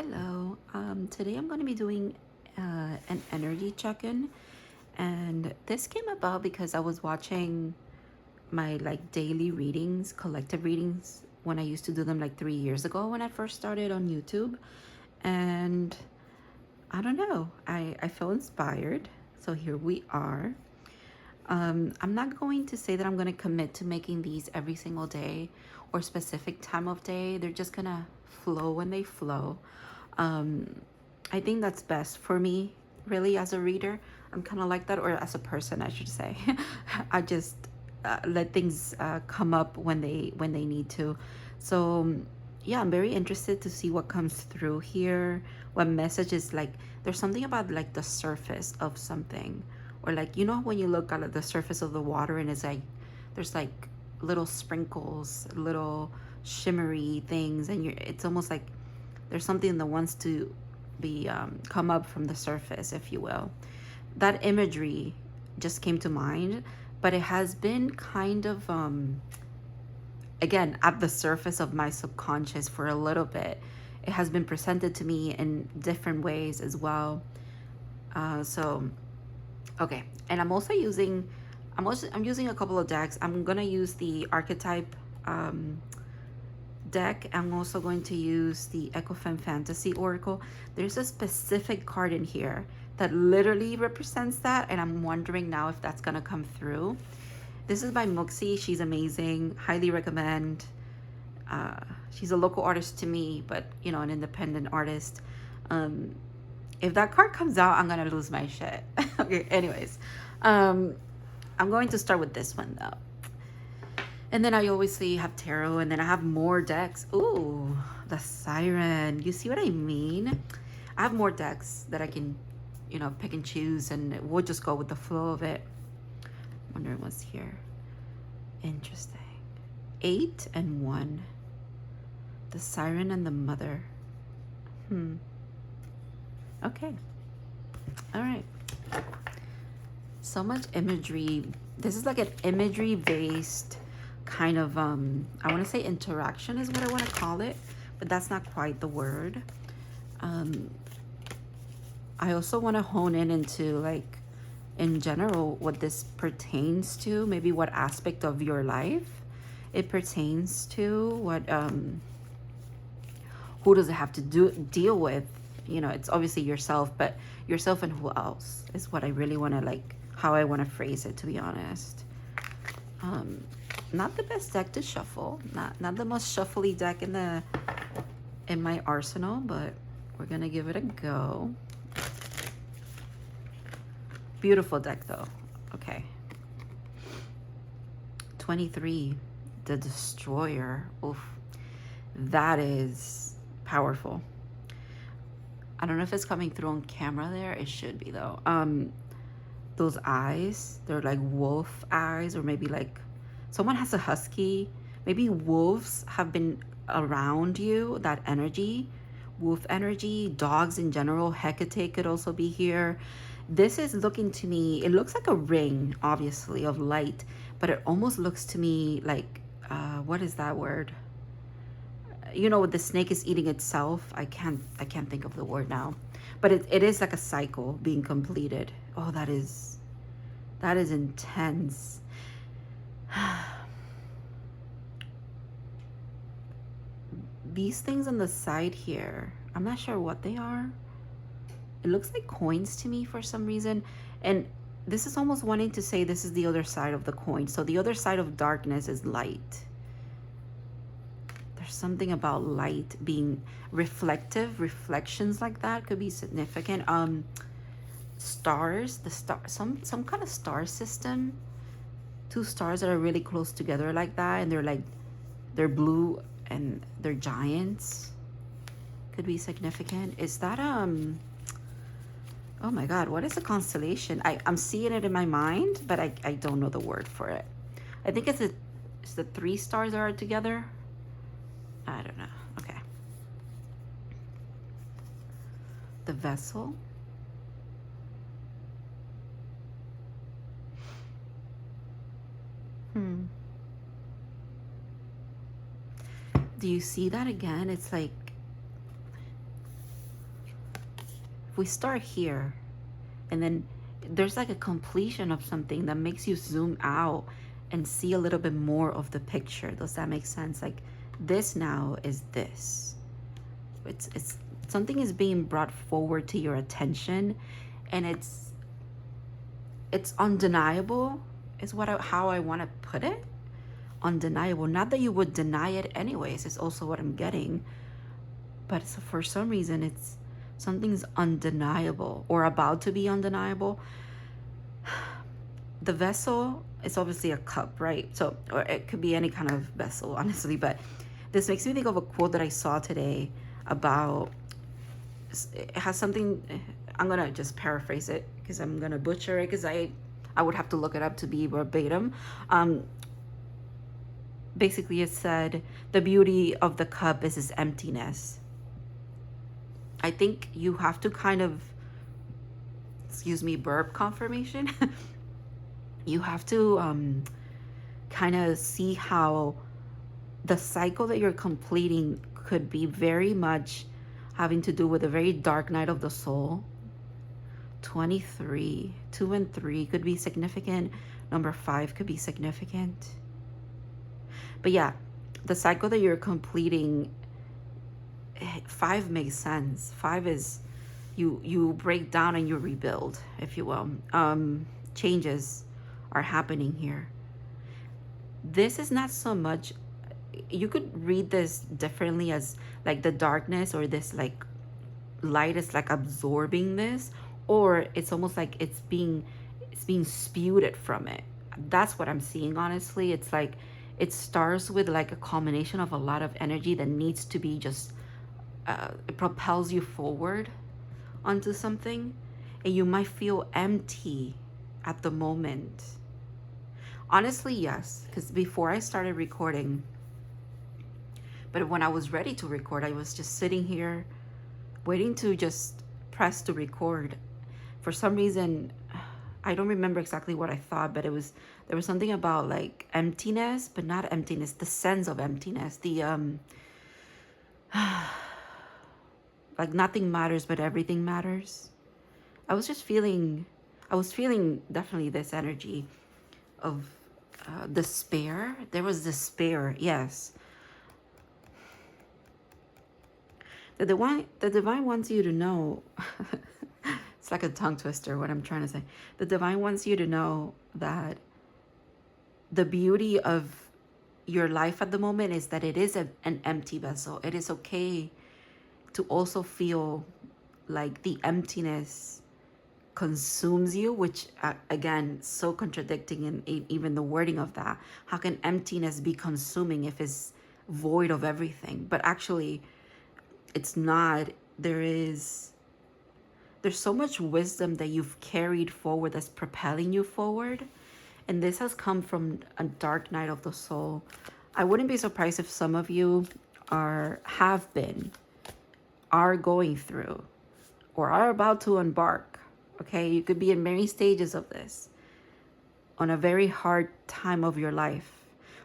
Hello. Today I'm going to be doing an energy check-in, and this came about because I was watching my like daily readings, collective readings, when I used to do them like 3 years ago when I first started on YouTube, and I don't know, I feel inspired, so here we are. I'm not going to say that I'm going to commit to making these every single day or specific time of day. They're just going to flow when they flow. I think that's best for me, really, as a reader. I'm kind of like that, or as a person, I should say. I just let things come up when they need to. So yeah, I'm very interested to see what comes through here. What messages, like there's something about like the surface of something, or like, you know, when you look at the surface of the water and it's like there's like little sprinkles, little shimmery things, and it's almost like there's something that wants to be come up from the surface, if you will. That imagery just came to mind, but it has been kind of again at the surface of my subconscious for a little bit. It has been presented to me in different ways as well. So okay, and I'm using a couple of decks. I'm gonna use the archetype deck. I'm also going to use the Ecofem Fantasy Oracle. There's a specific card in here that literally represents that, and I'm wondering now if that's gonna come through. This is by MOOXIE. She's amazing. Highly recommend. She's a local artist to me, but you know, an independent artist. If that card comes out, I'm gonna lose my shit. Okay, anyways. I'm going to start with this one though. And then I obviously have tarot, and then I have more decks. Ooh, the siren. You see what I mean? I have more decks that I can, you know, pick and choose, and we'll just go with the flow of it. I'm wondering what's here. Interesting. 8 and 1. The siren and the mother. Okay. All right. So much imagery. This is like an imagery based kind of I want to say interaction is what I want to call it, but that's not quite the word. I also want to hone in into like in general what this pertains to, maybe what aspect of your life it pertains to, what who does it have to deal with. You know, it's obviously yourself, but yourself and who else is what I really want to like, how I want to phrase it, to be honest. Not the best deck to shuffle, not the most shuffly deck in my arsenal, but we're gonna give it a go. Beautiful deck though. Okay. 23, the Destroyer. Oof, that is powerful. I don't know if it's coming through on camera there. It should be though. Those eyes, they're like wolf eyes, or maybe like someone has a husky. Maybe wolves have been around you, that energy, wolf energy. Dogs in general, Hecate could also be here. This is looking to me, it looks like a ring, obviously, of light, but it almost looks to me like, what is that word? You know, the snake is eating itself. I can't think of the word now, but it is like a cycle being completed. Oh, that is intense. These things on the side here, I'm not sure what they are. It looks like coins to me for some reason, and this is almost wanting to say this is the other side of the coin. So the other side of darkness is light. There's something about light being reflective. Reflections like that could be significant. Stars, some kind of star system. 2 stars that are really close together like that, and they're blue and they're giants. Could be significant. Is that oh my god, what is a constellation? I'm seeing it in my mind, but I don't know the word for it. I think it's the 3 stars that are together. I don't know. Okay. The vessel. Do you see that again? It's like we start here, and then there's like a completion of something that makes you zoom out and see a little bit more of the picture. Does that make sense? Like this now is this. It's something is being brought forward to your attention, and it's undeniable is how I want to put it. Undeniable. Not that you would deny it anyways, is also what I'm getting. But for some reason, it's something's undeniable or about to be undeniable. The vessel is obviously a cup, right? So, or it could be any kind of vessel, honestly. But this makes me think of a quote that I saw today about, it has something, I'm gonna just paraphrase it because I'm gonna butcher it, because I would have to look it up to be verbatim. Basically it said, the beauty of the cup is its emptiness. I think you have to kind of, excuse me, burp confirmation. You have to kind of see how the cycle that you're completing could be very much having to do with a very dark night of the soul. 23, 2 and 3 could be significant. Number 5 could be significant. But yeah, the cycle that you're completing, 5 makes sense. 5 is you break down and you rebuild, if you will. Changes are happening here. This is not so much, you could read this differently as like the darkness, or this like light is like absorbing this, or it's almost like it's being spewed from it. That's what I'm seeing, honestly. It's like it starts with like a combination of a lot of energy that needs to be just it propels you forward onto something, and you might feel empty at the moment. Honestly, yes, because before I started recording, but when I was ready to record, I was just sitting here waiting to just press to record. For some reason, I don't remember exactly what I thought, but there was something about like emptiness, but not emptiness, the sense of emptiness, the like nothing matters but everything matters. I was feeling definitely this energy of despair. There was despair, yes. The divine wants you to know. It's like a tongue twister, what I'm trying to say. The divine wants you to know that the beauty of your life at the moment is that it is an empty vessel. It is okay to also feel like the emptiness consumes you, which again, so contradicting in even the wording of that. How can emptiness be consuming if it's void of everything? But actually, it's not. There's so much wisdom that you've carried forward that's propelling you forward, and this has come from a dark night of the soul. I wouldn't be surprised if some of you are going through, or are about to embark. Okay, you could be in many stages of this, on a very hard time of your life.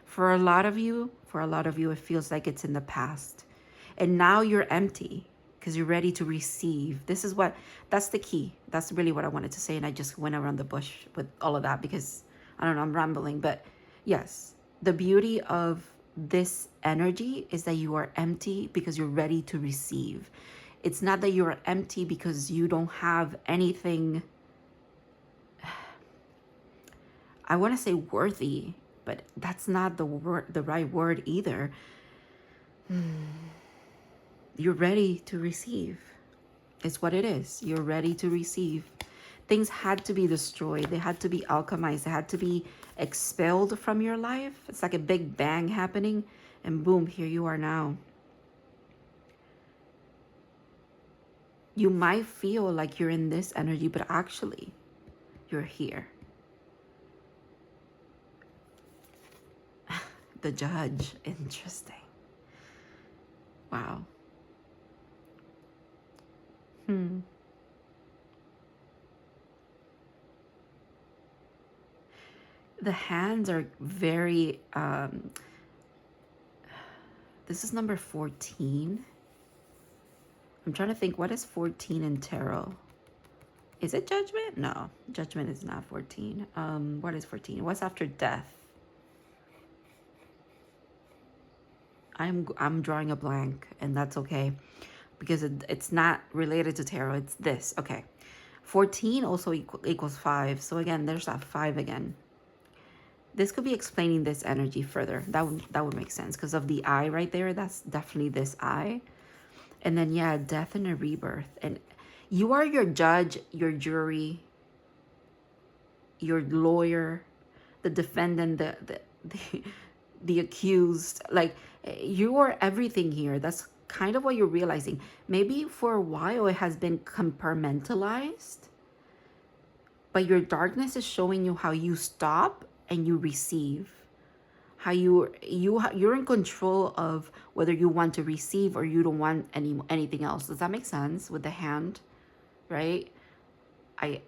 For a lot of you, it feels like it's in the past, and now you're empty because you're ready to receive. That's the key. That's really what I wanted to say, and I just went around the bush with all of that because I don't know, I'm rambling. But yes, the beauty of this energy is that you are empty because you're ready to receive. It's not that you're empty because you don't have anything, I want to say worthy, but that's not the right word either. You're ready to receive. It's what it is. You're ready to receive. Things had to be destroyed. They had to be alchemized. They had to be expelled from your life. It's like a big bang happening, and boom, here you are now. You might feel like you're in this energy, but actually, you're here. The Judge. Interesting. Wow. The hands are very, this is number 14. I'm trying to think, what is 14 in tarot? Is it judgment? No, judgment is not 14. What is 14? What's after death? I'm drawing a blank, and that's okay, because it's not related to tarot. It's this. Okay. 14 also equals 5. So again, there's that 5 again. This could be explaining this energy further. That would make sense because of the eye right there. That's definitely this eye. And then, yeah, death and a rebirth. And you are your judge, your jury, your lawyer, the defendant, the accused. Like, you are everything here. That's kind of what you're realizing. Maybe for a while it has been compartmentalized, but your darkness is showing you how you stop and you receive. How you're in control of whether you want to receive or you don't want anything else. Does that make sense with the hand, right? I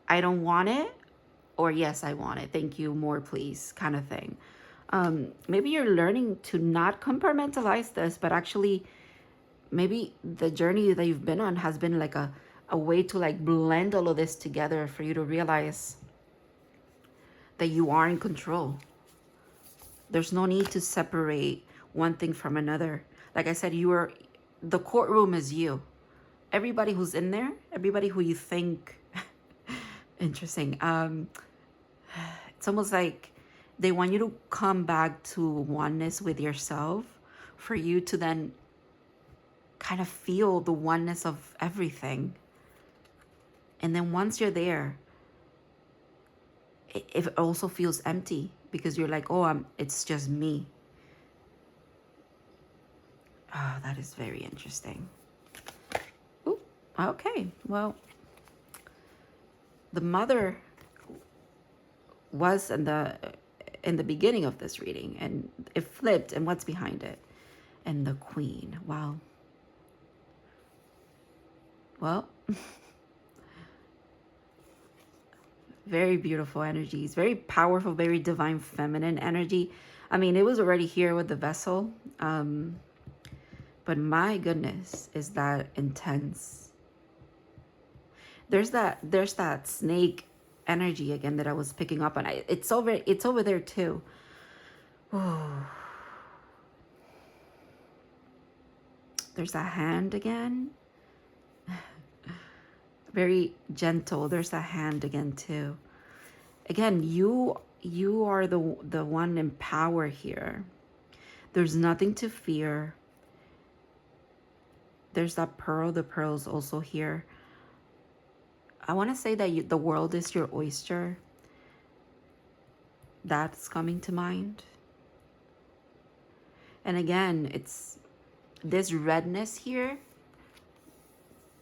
don't want it, or yes, I want it. Thank you, more please, kind of thing. Maybe you're learning to not compartmentalize this, but actually maybe the journey that you've been on has been like a way to like blend all of this together for you to realize that you are in control. There's no need to separate one thing from another. Like I said, the courtroom is you. Everybody who's in there, everybody who you think, interesting. It's almost like they want you to come back to oneness with yourself for you to then kind of feel the oneness of everything. And then once you're there, it also feels empty because you're like, oh, it's just me. Oh, that is very interesting. Ooh, okay, well, the mother was in the beginning of this reading, and it flipped, and what's behind it? And the queen. Wow. Well, very beautiful energies, very powerful, very divine feminine energy. I mean, it was already here with the vessel, but my goodness, is that intense. There's that snake energy again that I was picking up on. It's over there too. Oh. There's that hand again. Very gentle. There's that hand again too. Again, you are the one in power here. There's nothing to fear. There's that pearl. The pearl's also here. I want to say that the world is your oyster. That's coming to mind. And again, it's this redness here.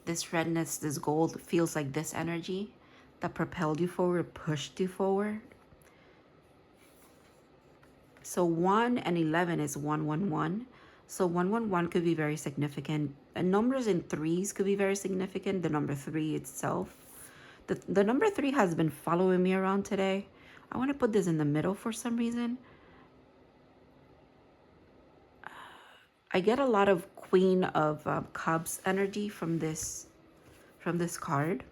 This redness, this gold feels like this energy that propelled you forward, pushed you forward. So 1 and 11 is 111. So 111 could be very significant. And numbers in threes could be very significant. The number 3 itself. The number 3 has been following me around today. I want to put this in the middle for some reason. I get a lot of Queen of Cups energy from this card.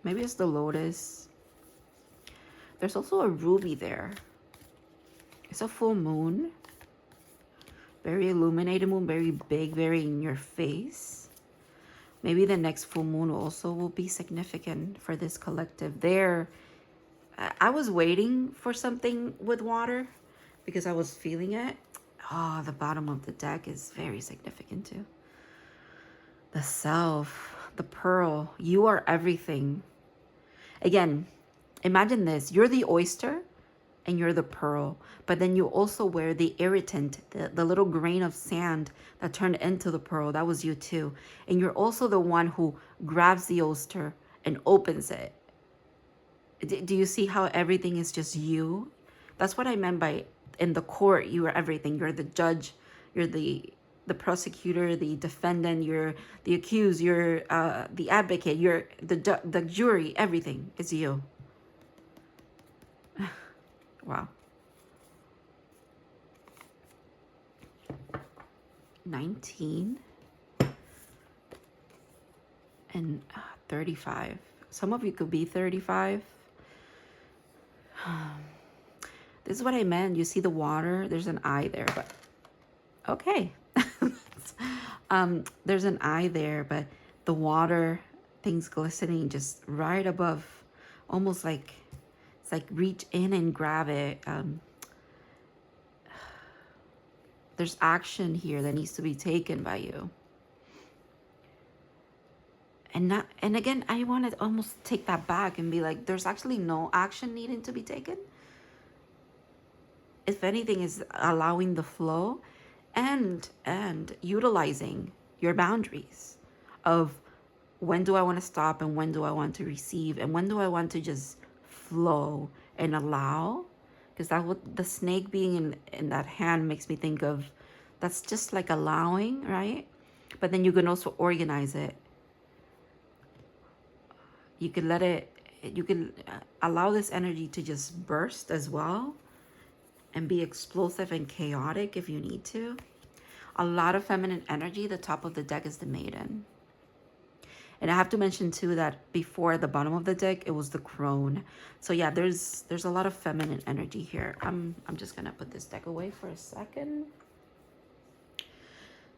Maybe it's the Lotus. There's also a ruby there. It's a full moon. Very illuminated moon, very big, very in your face. Maybe the next full moon also will be significant for this collective. There, I was waiting for something with water because I was feeling it. Oh, the bottom of the deck is very significant too. The self, the pearl, you are everything. Again, imagine this. You're the oyster and you're the pearl, but then you also wear the irritant, the little grain of sand that turned into the pearl. That was you too. And you're also the one who grabs the oyster and opens it. Do you see how everything is just you? That's what I meant by in the court, you are everything. You're the judge, you're the prosecutor, the defendant, you're the accused, you're the advocate, you're the jury, everything is you. Wow. 19 and 35. Some of you could be 35. This is what I meant. You see the water? There's an eye there, but okay. There's an eye there, but the water, things glistening just right above, almost like it's like reach in and grab it. There's action here that needs to be taken by you. And again, I want to almost take that back and be like, there's actually no action needing to be taken. If anything, is allowing the flow and utilizing your boundaries of when do I want to stop and when do I want to receive and when do I want to just flow and allow. Because that what the snake being in that hand makes me think of. That's just like allowing, right? But then you can also organize it. You can let it, you can allow this energy to just burst as well and be explosive and chaotic if you need to. A lot of feminine energy. The top of the deck is the maiden. And I have to mention too that before the bottom of the deck, it was the crone. So yeah, there's a lot of feminine energy here. I'm just gonna put this deck away for a second.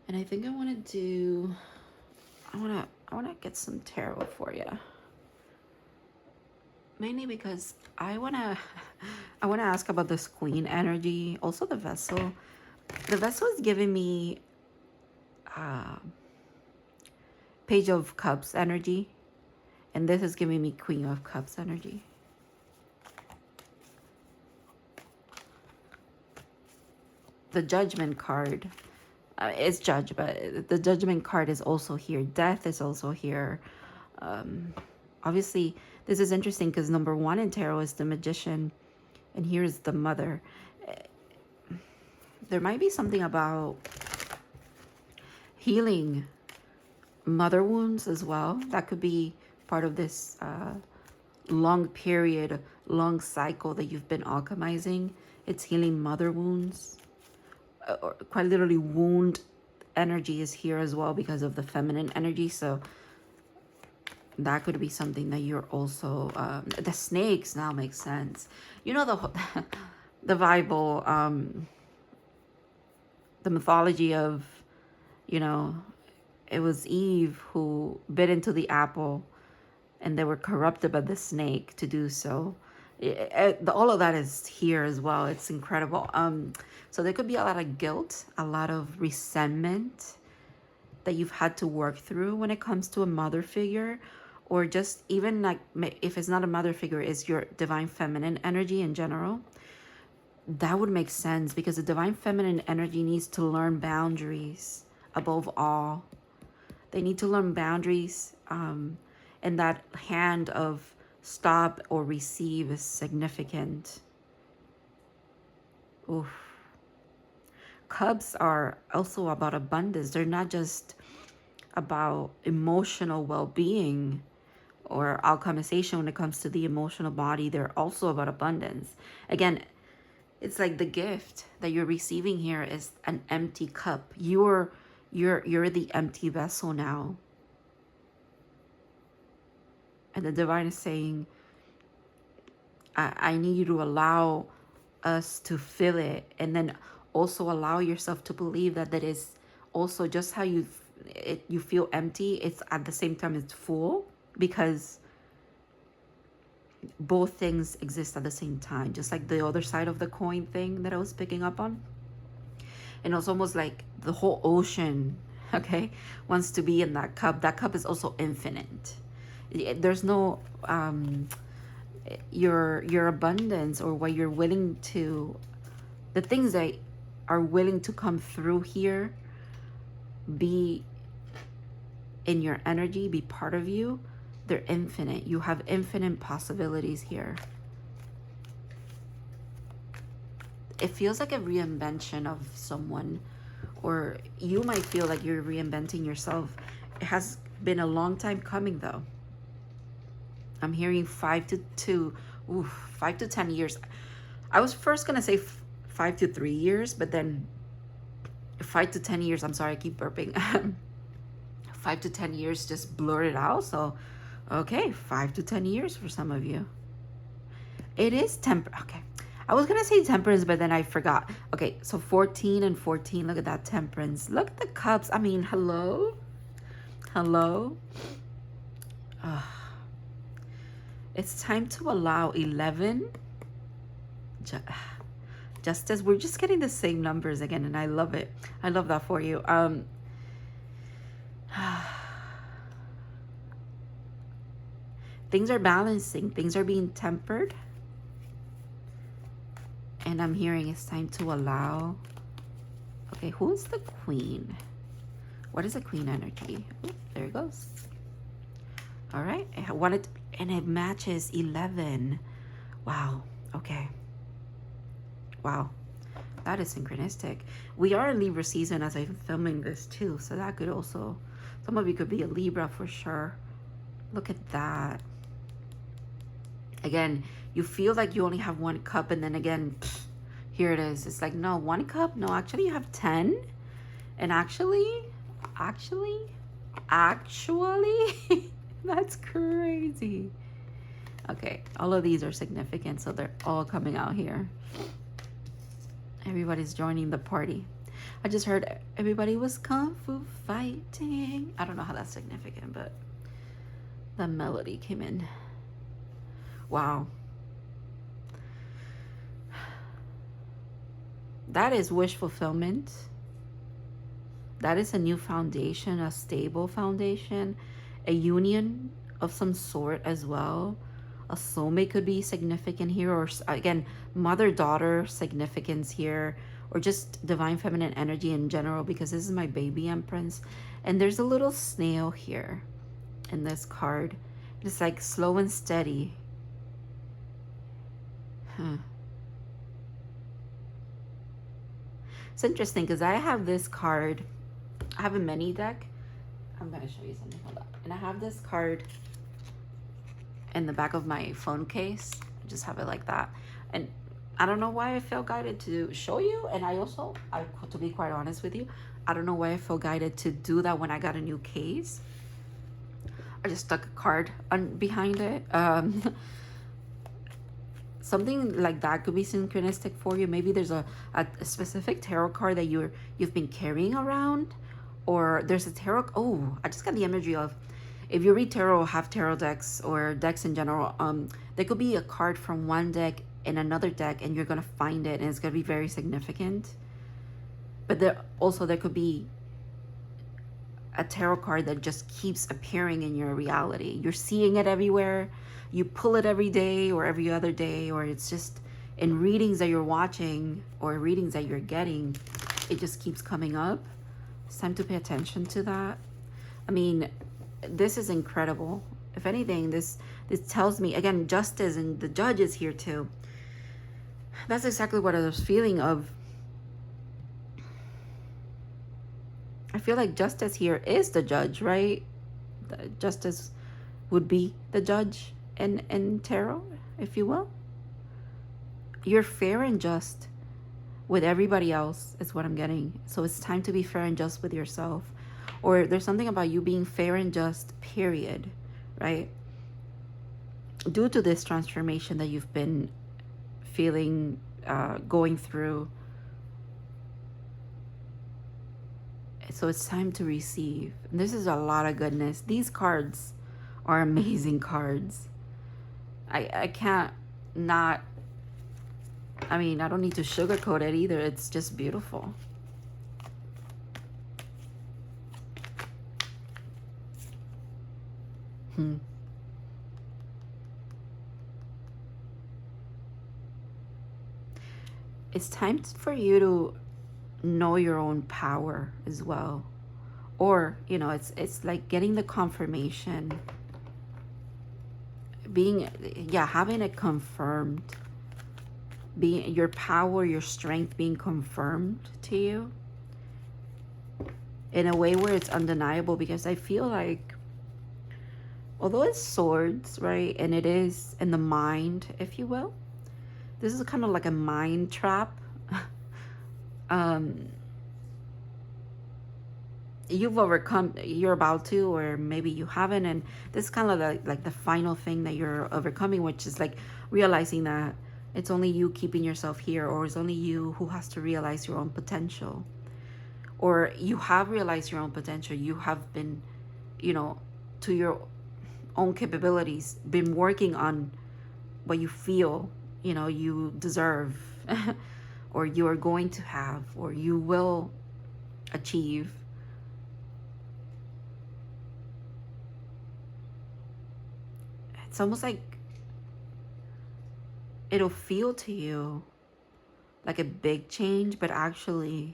And I think I wanna do, I wanna get some tarot for you. Mainly because I wanna ask about this queen energy. Also the vessel. The vessel is giving me Page of Cups energy, and this is giving me Queen of Cups energy. The Judgment card is Judge, but the Judgment card is also here. Death is also here. Obviously, this is interesting because number 1 in tarot is the Magician, and here's the Mother. There might be something about healing mother wounds as well. That could be part of this long period, long cycle that you've been alchemizing. It's healing mother wounds. Or quite literally wound energy is here as well because of the feminine energy. So that could be something that you're also the snakes now makes sense. You know, the Bible, the mythology of, you know, it was Eve who bit into the apple and they were corrupted by the snake to do so. All of that is here as well. It's incredible. So there could be a lot of guilt, a lot of resentment that you've had to work through when it comes to a mother figure, or just even like if it's not a mother figure, it's your divine feminine energy in general. That would make sense because the divine feminine energy needs to learn boundaries above all. They need to learn boundaries, and that hand of stop or receive is significant. Oof. Cups are also about abundance. They're not just about emotional well-being or alchemization when it comes to the emotional body. They're also about abundance. Again, it's like the gift that you're receiving here is an empty cup. You're the empty vessel now. And the divine is saying, I need you to allow us to fill it, and then also allow yourself to believe that is also just how you feel empty. It's at the same time it's full, because both things exist at the same time, just like the other side of the coin thing that I was picking up on. And it's almost like the whole ocean, okay, wants to be in that cup. That cup is also infinite. There's no your abundance, or what you're willing to, the things that are willing to come through here, be in your energy, be part of you. They're infinite. You have infinite possibilities here. It feels like a reinvention of someone, or you might feel like you're reinventing yourself. It has been a long time coming though. I'm hearing 5 to 10 years. I was first gonna say 5 to 3 years, but then 5 to 10 years, I'm sorry, I keep burping. 5 to 10 years just blurted out. So Okay, 5 to 10 years for some of you. It is okay. I was gonna say temperance, but then I forgot. Okay, so 14 and 14. Look at that, temperance. Look at the cups. I mean, hello? Hello? It's time to allow 11. Justice. We're just getting the same numbers again, and I love it. I love that for you. Things are balancing. Things are being tempered. And I'm hearing it's time to allow. Okay, who's the queen? What is the queen energy? Ooh, there it goes. All right. I wanted, and it matches 11. Wow. Okay. Wow. That is synchronistic. We are in Libra season as I'm filming this too. So that could also, some of you could be a Libra for sure. Look at that. Again, you feel like you only have one cup, and then again, pff, here it is. It's like, no, one cup? No, actually you have 10. And actually, that's crazy. Okay, all of these are significant, so they're all coming out here. Everybody's joining the party. I just heard everybody was kung fu fighting. I don't know how that's significant, but the melody came in. Wow. That is wish fulfillment. That is a new foundation, a stable foundation, a union of some sort as well. A soulmate could be significant here, or again, mother-daughter significance here, or just divine feminine energy in general, because this is my baby empress. And there's a little snail here in this card. It's like slow and steady. It's interesting because I have this card. I have a mini deck. I'm going to show you something. Hold up. And I have this card in the back of my phone case. I just have it like that. And I don't know why I felt guided to show you. And I also, to be quite honest with you, I don't know why I felt guided to do that when I got a new case. I just stuck a card behind it. Something like that could be synchronistic for you. Maybe there's a specific tarot card that you've been carrying around, or there's a tarot. Oh, I just got the imagery of, if you read tarot, have tarot decks or decks in general, there could be a card from one deck in another deck, and you're gonna find it, and it's gonna be very significant. But there could be a tarot card that just keeps appearing in your reality. You're seeing it everywhere. You pull it every day or every other day, or it's just in readings that you're watching or readings that you're getting, it just keeps coming up. It's time to pay attention to that. I mean, this is incredible. If anything, this tells me, again, justice, and the judge is here too. That's exactly what I was feeling of. I feel like justice here is the judge, right? The justice would be the judge in tarot, if you will. You're fair and just with everybody else is what I'm getting. So it's time to be fair and just with yourself. Or there's something about you being fair and just, period, right? Due to this transformation that you've been feeling, going through. So it's time to receive. And this is a lot of goodness. These cards are amazing cards. I can't not, I mean, I don't need to sugarcoat it either. It's just beautiful. It's time for you to know your own power as well. Or, you know, it's like getting the confirmation, being, having it confirmed, being your power, your strength being confirmed to you in a way where it's undeniable. Because I feel like, although it's swords, right, and it is in the mind, if you will, this is kind of like a mind trap. you've overcome, you're about to, or maybe you haven't, and this is kind of like the final thing that you're overcoming, which is like realizing that it's only you keeping yourself here, or it's only you who has to realize your own potential, or you have realized your own potential. You have been, you know, to your own capabilities, been working on what you feel, you know, you deserve, or you are going to have, or you will achieve. It's almost like it'll feel to you like a big change, but actually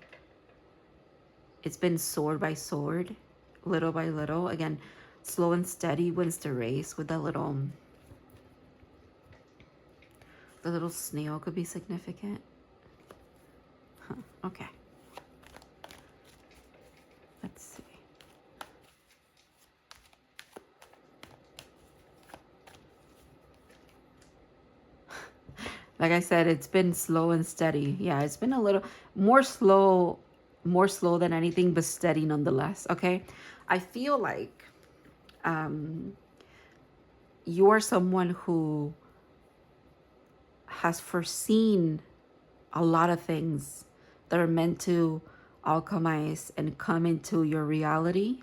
it's been sword by sword, little by little. Again, slow and steady wins the race. With that little, the little snail could be significant. Huh. Okay. Let's see. Like I said, it's been slow and steady. Yeah, it's been a little more slow than anything, but steady nonetheless. Okay. I feel like you're someone who has foreseen a lot of things that are meant to alchemize and come into your reality,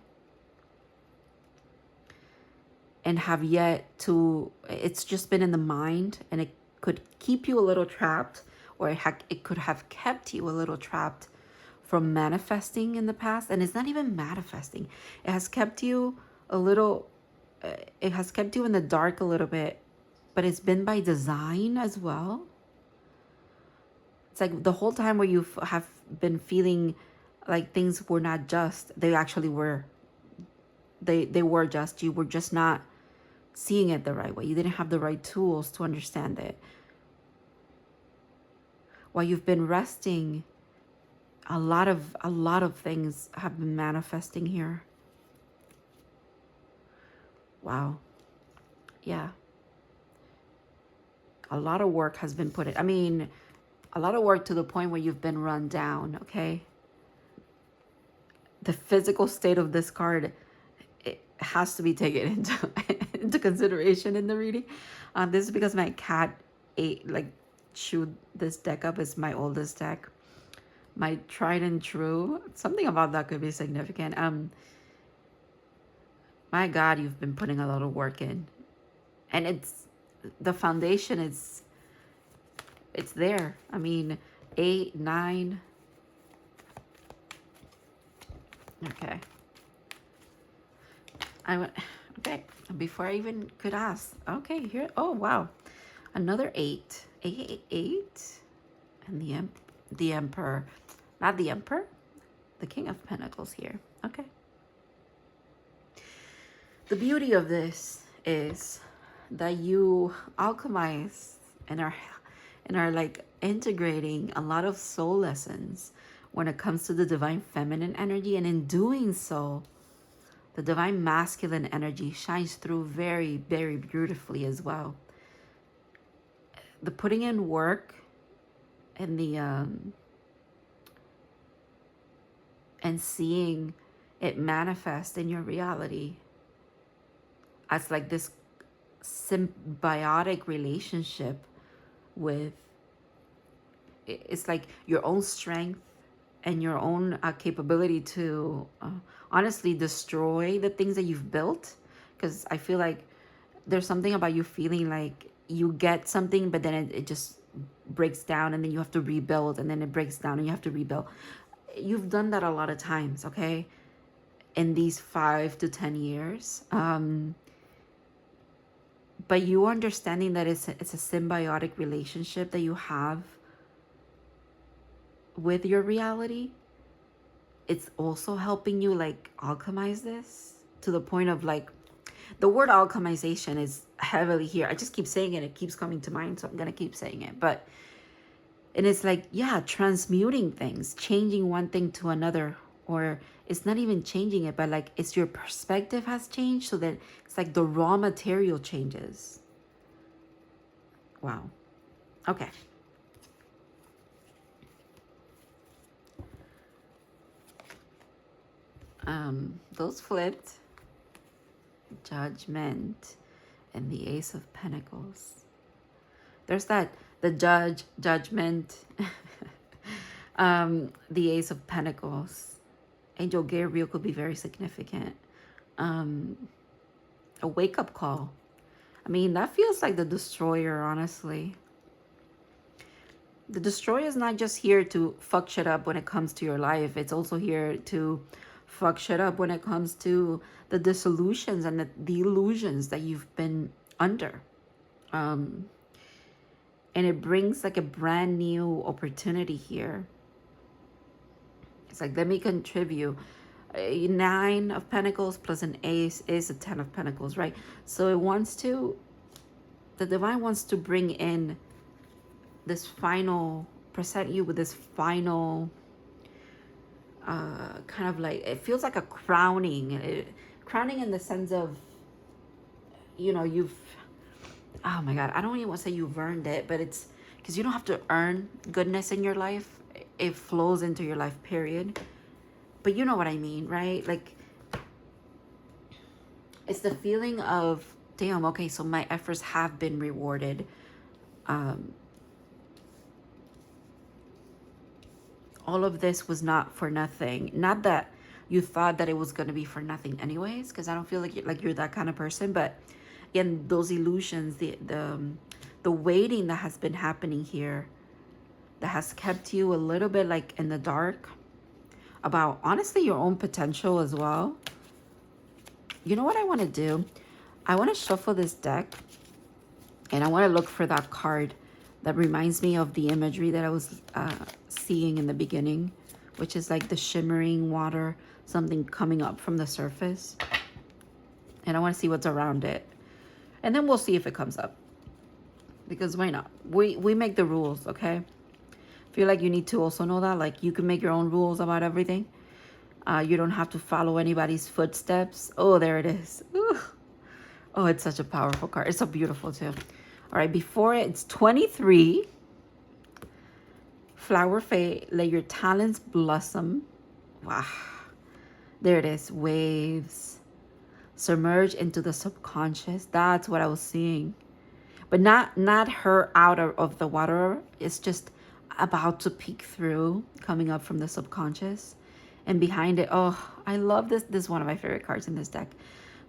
and have yet to, it's just been in the mind, and it could keep you a little trapped, or it could have kept you a little trapped from manifesting in the past. And it's not even manifesting, it has kept you a little, it has kept you in the dark a little bit, but it's been by design as well. It's like the whole time where you have been feeling like things were not just, they actually were. They were just, you were just not seeing it the right way. You didn't have the right tools to understand it. While you've been resting, a lot of things have been manifesting here. Wow. Yeah. A lot of work has been put in. I mean, a lot of work to the point where you've been run down, okay? The physical state of this card, it has to be taken into consideration in the reading. This is because my cat chewed this deck up. It's my oldest deck. My tried and true. Something about that could be significant. My God, you've been putting a lot of work in. And it's, the foundation is, it's there. I mean, 8, 9. Okay. I went, okay, before I even could ask. Okay, here, oh, wow. Another 8. 8. And the Emperor. Not the Emperor. The King of Pentacles here. Okay. The beauty of this is that you alchemize and are like integrating a lot of soul lessons when it comes to the divine feminine energy, and in doing so, the divine masculine energy shines through very, very beautifully as well. The putting in work and the and seeing it manifest in your reality as like this symbiotic relationship with, it's like your own strength and your own capability to honestly destroy the things that you've built. Because I feel like there's something about you feeling like you get something, but then it just breaks down, and then you have to rebuild, and then it breaks down and you have to rebuild. You've done that a lot of times, okay, in these 5 to 10 years. But you understanding that it's a symbiotic relationship that you have with your reality, it's also helping you like alchemize this to the point of like, the word alchemization is heavily here. I just keep saying it. It keeps coming to mind, so I'm going to keep saying it. And it's like, yeah, transmuting things, changing one thing to another, or it's not even changing it, but like it's your perspective has changed, so that it's like the raw material changes. Wow. Okay. Those flipped. Judgment and the Ace of Pentacles. There's that, the judgment, the Ace of Pentacles. Angel Gabriel could be very significant. A wake-up call. I mean, that feels like the Destroyer, honestly. The Destroyer is not just here to fuck shit up when it comes to your life. It's also here to fuck shit up when it comes to the dissolutions and the illusions that you've been under. And it brings like a brand new opportunity here. It's like, let me contribute. A 9 of Pentacles plus an ace is a 10 of Pentacles, right? So it wants to, the divine wants to bring in this final, present you with this final kind of like, it feels like a crowning. Crowning in the sense of, you know, you've, oh my God, I don't even want to say you've earned it, but it's because you don't have to earn goodness in your life. It flows into your life, period. But you know what I mean, right? Like, it's the feeling of, damn, okay, so my efforts have been rewarded. All of this was not for nothing. Not that you thought that it was going to be for nothing anyways, because I don't feel like you're that kind of person. But in those illusions, the waiting that has been happening here, that has kept you a little bit like in the dark about, honestly, your own potential as well. You know what I want to do? I want to shuffle this deck, and I want to look for that card that reminds me of the imagery that I was seeing in the beginning, which is like the shimmering water, something coming up from the surface. And I want to see what's around it. And then we'll see if it comes up. Because why not? We make the rules, okay? I feel like you need to also know that. Like, you can make your own rules about everything. You don't have to follow anybody's footsteps. Oh, there it is. Ooh. Oh, it's such a powerful card. It's so beautiful too. All right, before it, it's 23. Flower fade, let your talents blossom. Wow. There it is. Waves. Submerge into the subconscious. That's what I was seeing. But not her out of the water. It's just about to peek through, coming up from the subconscious. And behind it, oh, I love this. This is one of my favorite cards in this deck.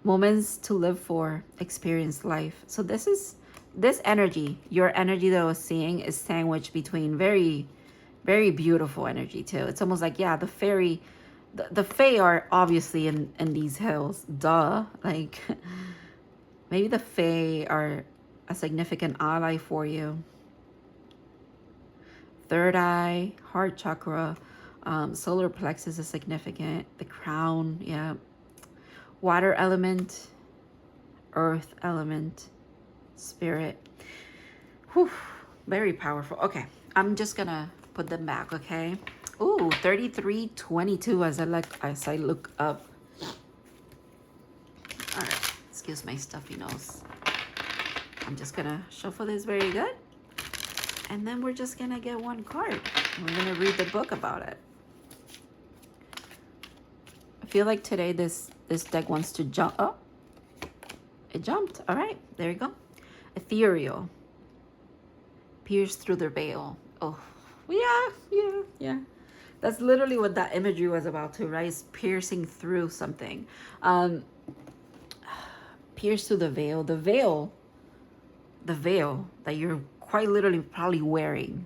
Moments to live for, experience life. So this energy, your energy that I was seeing, is sandwiched between very, very beautiful energy too. It's almost like, yeah, the fairy, the fae are obviously in these hills. Duh. Like, maybe the fae are a significant ally for you. Third eye, heart chakra, solar plexus is significant. The crown, yeah. Water element, earth element, spirit. Whew, very powerful. Okay, I'm just gonna put them back, okay? Ooh, 3322 as I look up. All right, excuse my stuffy nose. I'm just gonna shuffle this very good. And then we're just gonna get one card. We're gonna read the book about it. I feel like today this deck wants to jump. Oh, it jumped. All right, there you go. Ethereal. Pierce through the veil. Oh, yeah. That's literally what that imagery was about too, right? It's piercing through something. Pierce through the veil. The veil that you're quite literally probably wearing.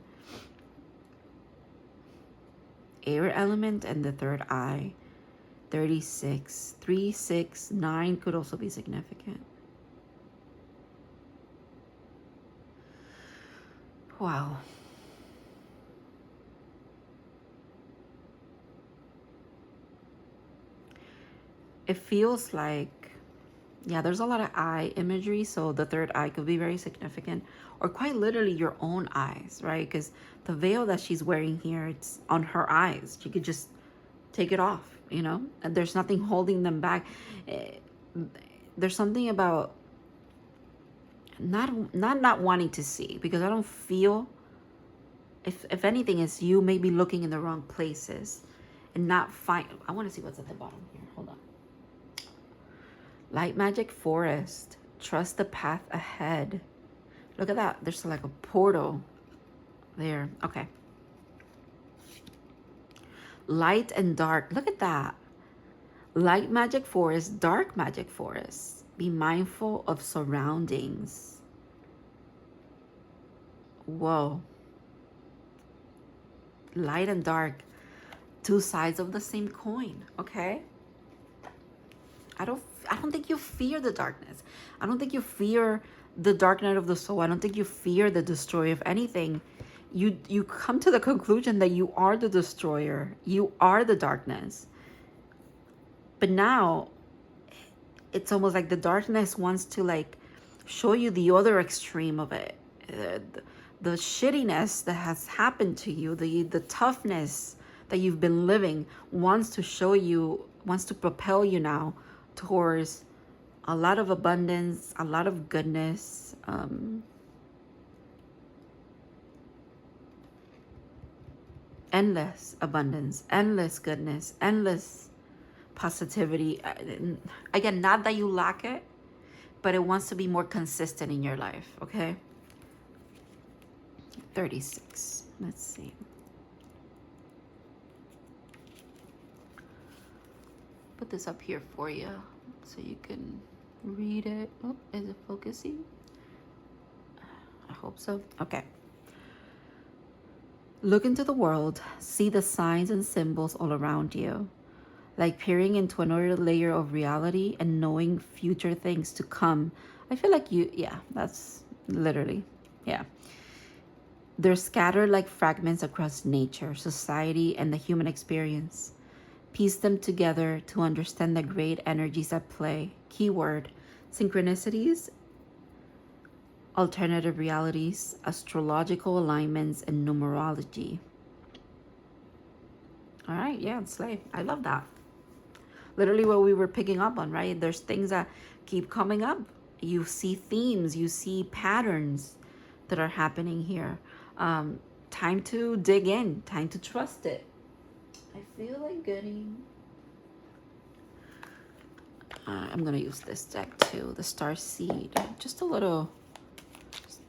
Air element and the third eye. 36. 3, 6, 9 could also be significant. Wow. It feels like, yeah, there's a lot of eye imagery, so the third eye could be very significant, or quite literally your own eyes, right? Because the veil that she's wearing here, it's on her eyes. She could just take it off, you know, and there's nothing holding them back. There's something about not wanting to see, because I don't feel, if anything, is you maybe looking in the wrong places and not find. I want to see what's at the bottom here. Light magic forest. Trust the path ahead. Look at that. There's like a portal there. Okay. Light and dark. Look at that. Light magic forest, dark magic forest. Be mindful of surroundings. Whoa. Light and dark. Two sides of the same coin. Okay. I don't think you fear the darkness. I don't think you fear the dark night of the soul. I don't think you fear the destroyer of anything. You come to the conclusion that you are the destroyer. You are the darkness. But now it's almost like the darkness wants to like show you the other extreme of it. The shittiness that has happened to you, the toughness that you've been living wants to show you, wants to propel you now towards a lot of abundance, a lot of goodness. Endless abundance, endless goodness, endless positivity. Again, not that you lack it, but it wants to be more consistent in your life, okay? 36. Let's see. Put this up here for you so you can read it. Oh, is it focusing? I hope so. Okay. Look into the world, see the signs and symbols all around you, like peering into another layer of reality and knowing future things to come. I feel like yeah, that's literally, yeah. They're scattered like fragments across nature, society, and the human experience. Piece them together to understand the great energies at play. Keyword, synchronicities, alternative realities, astrological alignments, and numerology. All right, yeah, slay. I love that. Literally what we were picking up on, right? There's things that keep coming up. You see themes, you see patterns that are happening here. Time to dig in, time to trust it. I feel like getting... I'm going to use this deck too, the Starseed. Just a little...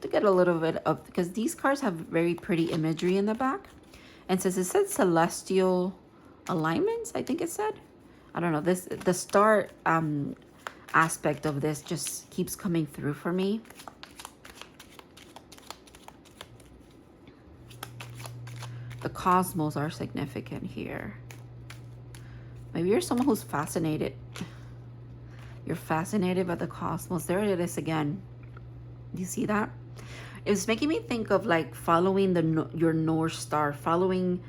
to get a little bit of, because these cards have very pretty imagery in the back, and since it said celestial alignments, I think it said, I don't know, this, the star aspect of this just keeps coming through for me. The cosmos are significant here. Maybe you're someone who's fascinated. You're fascinated by the cosmos. There it is again. Do you see that? It's making me think of like following your North Star, following,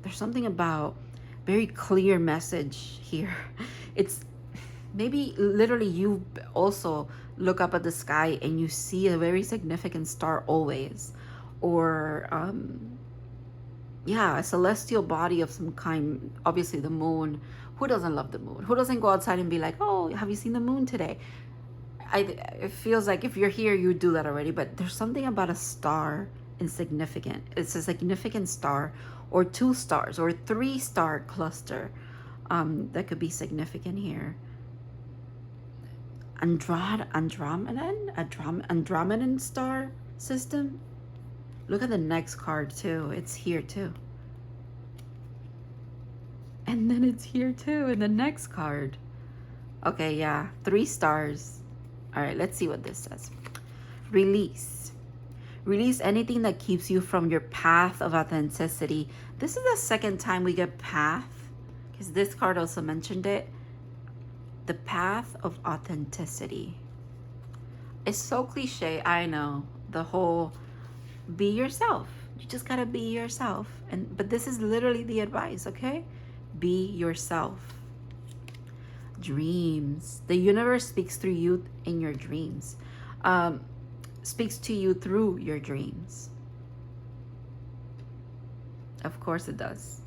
there's something about very clear message here. It's maybe literally you also look up at the sky and you see a very significant star always, or yeah, a celestial body of some kind. Obviously the moon. Who doesn't love the moon? Who doesn't go outside and be like, oh, have you seen the moon today? It feels like if you're here, you do that already, but there's something about a star insignificant. It's a significant star, or 2 stars, or 3-star cluster that could be significant here. Andromedan star system. Look at the next card too. It's here too. And then it's here too in the next card. Okay, yeah, 3 stars. All right, let's see what this says. Release. Release anything that keeps you from your path of authenticity. This is the second time we get path, because this card also mentioned it. The path of authenticity. It's so cliche, I know. The whole be yourself. You just gotta be yourself. But this is literally the advice, okay? Be yourself. Dreams. The universe speaks through you in your dreams. Speaks to you through your dreams. Of course it does.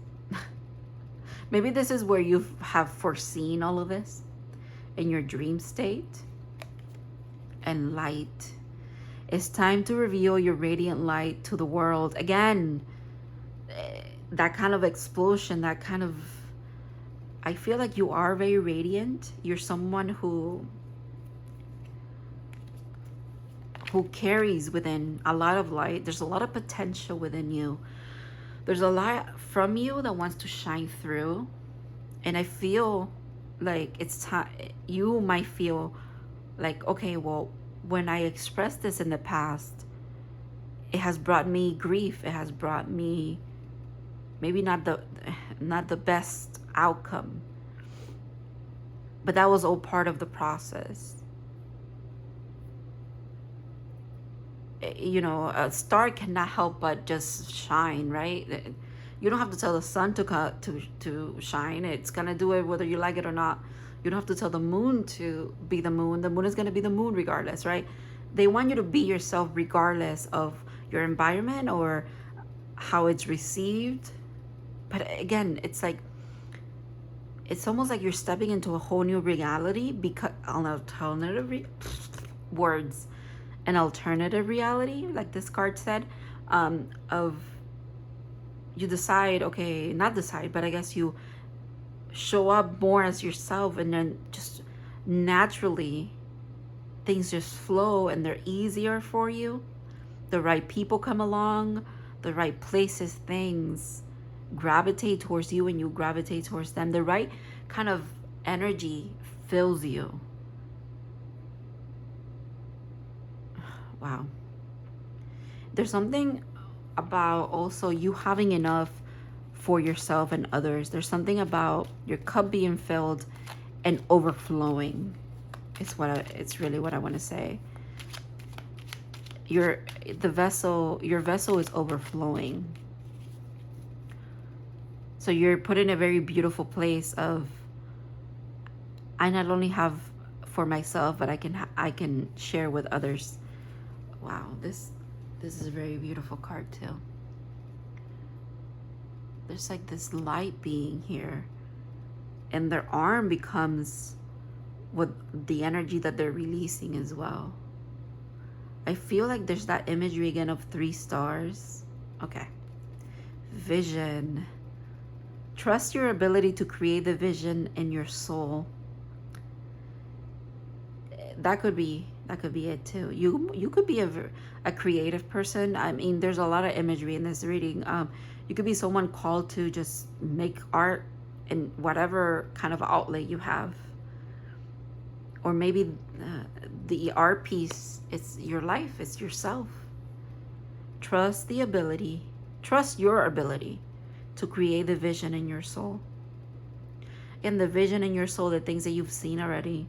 Maybe this is where you have foreseen all of this in your dream state. And light. It's time to reveal your radiant light to the world. Again, that kind of explosion, that kind of, I feel like you are very radiant. You're someone who carries within a lot of light. There's a lot of potential within you. There's a lot from you that wants to shine through. And I feel like it's time, you might feel like, okay, well, when I expressed this in the past, it has brought me grief. It has brought me maybe not the best outcome. But that was all part of the process. You know, a star cannot help but just shine, right? You don't have to tell the sun to shine. It's gonna do it whether you like it or not. You don't have to tell the moon to be the moon. The moon is gonna be the moon regardless, right? They want you to be yourself regardless of your environment or how it's received. But again, it's like, it's almost like you're stepping into a whole new reality, because an alternative words, an alternative reality, like this card said, of you decide, okay, not decide, but I guess you show up more as yourself, and then just naturally things just flow and they're easier for you. The right people come along, the right places, things gravitate towards you and you gravitate towards them. The right kind of energy fills you. Wow. There's something about also you having enough for yourself and others. There's something about your cup being filled and overflowing. It's really what I want to say. Your vessel is overflowing. So you're put in a very beautiful place of, I not only have for myself, but I can share with others. Wow, this is a very beautiful card too. There's like this light being here, and their arm becomes what the energy that they're releasing as well. I feel like there's that imagery again of 3 stars. Okay. Vision. Trust your ability to create the vision in your soul. That could be it too. You could be a creative person. I mean, there's a lot of imagery in this reading. You could be someone called to just make art in whatever kind of outlet you have. Or maybe the art piece, it's your life, it's yourself. Trust your ability to create the vision in your soul. And the vision in your soul, the things that you've seen already,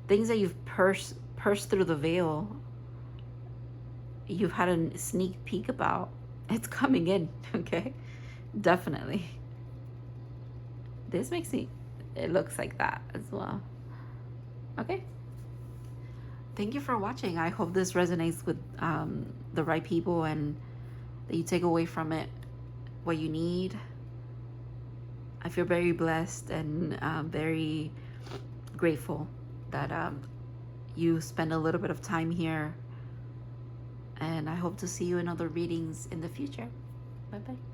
things that you've pursed through the veil, you've had a sneak peek about, it's coming in, okay? Definitely. This makes it looks like that as well. Okay. Thank you for watching. I hope this resonates with the right people, and that you take away from it what you need. I feel very blessed and very grateful that you spend a little bit of time here, and I hope to see you in other readings in the future. Bye bye.